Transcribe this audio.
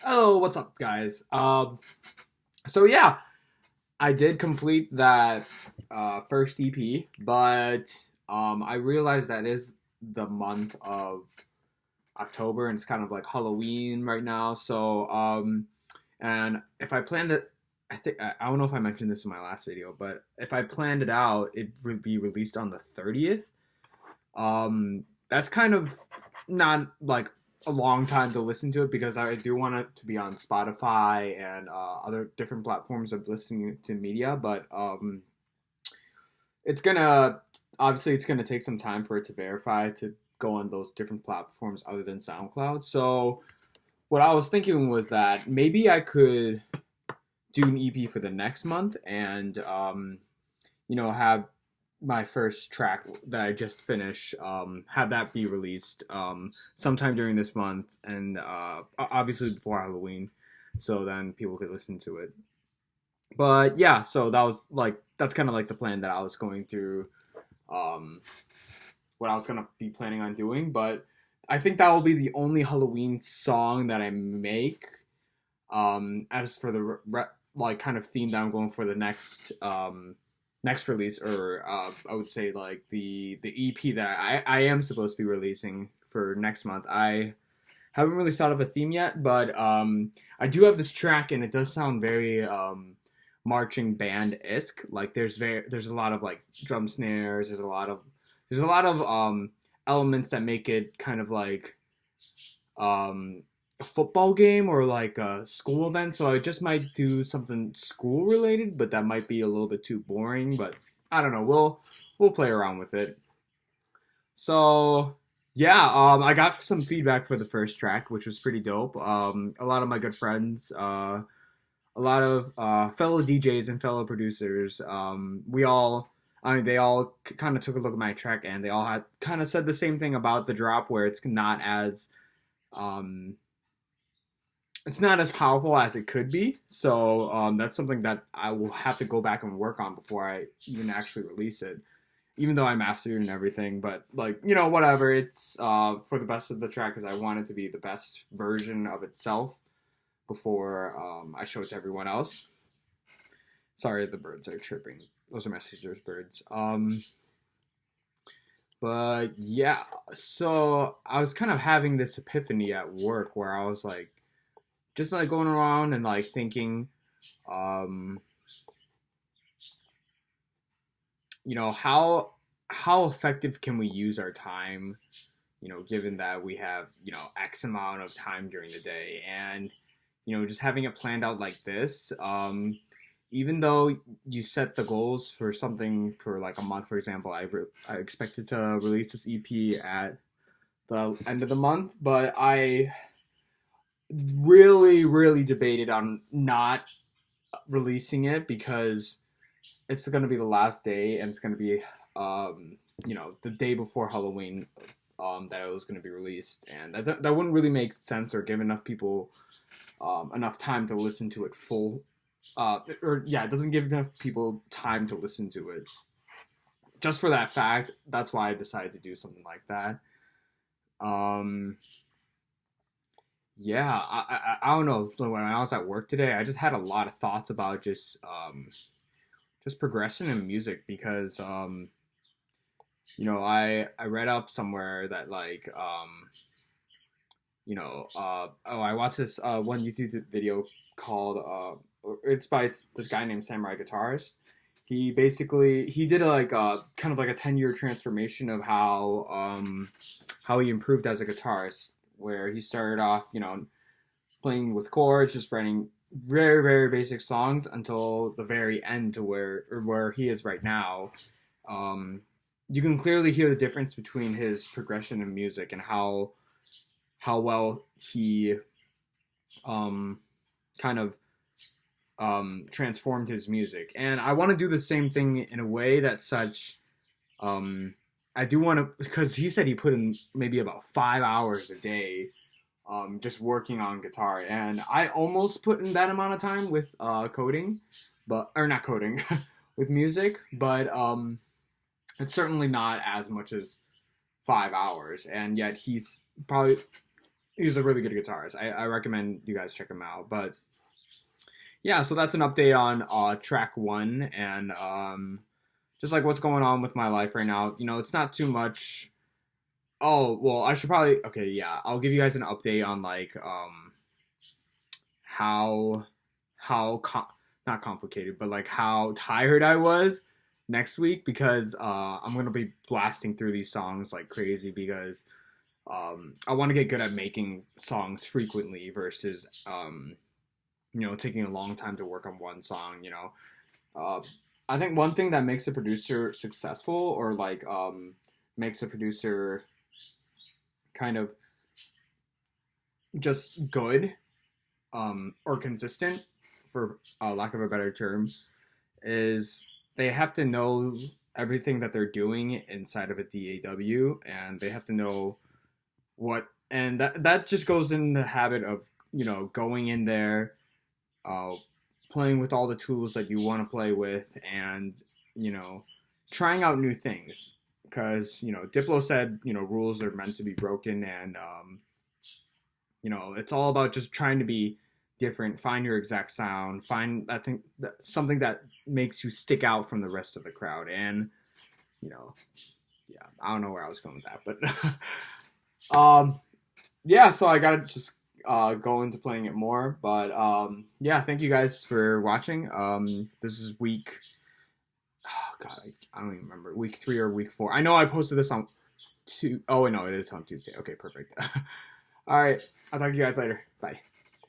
Oh, what's up, guys? So yeah, I did complete that first EP, but I realized that is the month of October, and it's kind of like Halloween right now. And if I planned it, I don't know if I mentioned this in my last video, but if I planned it out, it would be released on the 30th. That's kind of not like a long time to listen to it because I do want it to be on Spotify and other different platforms of listening to media. But it's gonna obviously it's gonna take some time for it to verify to go on those different platforms other than SoundCloud. So what I was thinking was that maybe I could do an EP for the next month and have my first track that I just finished, have that be released sometime during this month, and obviously before Halloween, so then people could listen to it. But yeah, so that's kind of like the plan that I was going through, um, what I was gonna be planning on doing. But I think that will be the only Halloween song that I make. As for the like kind of theme that I'm going for the next release, or I would say like the EP that I am supposed to be releasing for next month. I haven't really thought of a theme yet, but I do have this track, and it does sound very marching band esque. Like there's a lot of like drum snares. There's a lot of elements that make it kind of like a football game or like a school event. So I just might do something school related, but that might be a little bit too boring. But I don't know. We'll play around with it. So yeah, I got some feedback for the first track, which was pretty dope. A lot of my good friends, a lot of fellow DJs and fellow producers, they all kind of took a look at my track, and they all had kind of said the same thing about the drop, where um, it's not as powerful as it could be. So that's something that I will have to go back and work on before I even actually release it. Even though I mastered it and everything, but like whatever. It's for the best of the track because I want it to be the best version of itself before I show it to everyone else. Sorry, the birds are chirping. Those are messengers birds. But yeah, so I was kind of having this epiphany at work where I was like, just like going around and like thinking, um, how effective can we use our time, given that we have X amount of time during the day, and just having it planned out like this. Even though you set the goals for something for like a month, for example, I expected to release this EP at the end of the month, but I really, really debated on not releasing it because it's going to be the last day, and it's going to be, the day before Halloween, that it was going to be released, and that wouldn't really make sense or give enough people enough time to listen to it full. It doesn't give enough people time to listen to it. Just for that fact, that's why I decided to do something like that. Um, yeah, I don't know. So when I was at work today, I just had a lot of thoughts about just progression in music because I read up somewhere that like I watched this one YouTube video called it's by this guy named Samurai Guitarist. He did kind of like a 10-year transformation of how he improved as a guitarist, where he started off playing with chords, just writing very, very basic songs until the very end to where he is right now. You can clearly hear the difference between his progression in music and how well he kind of transformed his music. And I want to do the same thing in a way that's such. I do want to, because he said he put in maybe about 5 hours a day, just working on guitar, and I almost put in that amount of time with coding, or not coding, with music, but it's certainly not as much as 5 hours, and yet he's probably he's a really good guitarist. I recommend you guys check him out. But yeah, so that's an update on track one, and just like what's going on with my life right now. You know, it's not too much. Oh well, I should probably okay. Yeah, I'll give you guys an update on like how not complicated, but like how tired I was next week because I'm gonna be blasting through these songs like crazy because I want to get good at making songs frequently versus taking a long time to work on one song. I think one thing that makes a producer successful or like makes a producer kind of just good or consistent, for lack of a better term, is they have to know everything that they're doing inside of a DAW, and they have to know and that just goes in the habit of going in there, playing with all the tools that you want to play with, and trying out new things. Because Diplo said rules are meant to be broken, and it's all about just trying to be different, find your exact sound, find something that makes you stick out from the rest of the crowd. And yeah, I don't know where I was going with that, but yeah, so I gotta just go into playing it more. But yeah, thank you guys for watching. This is week, oh god, I don't even remember, week 3 or week 4. I know I posted this on oh no, it is on Tuesday. Okay, perfect. All right, I'll talk to you guys later. Bye.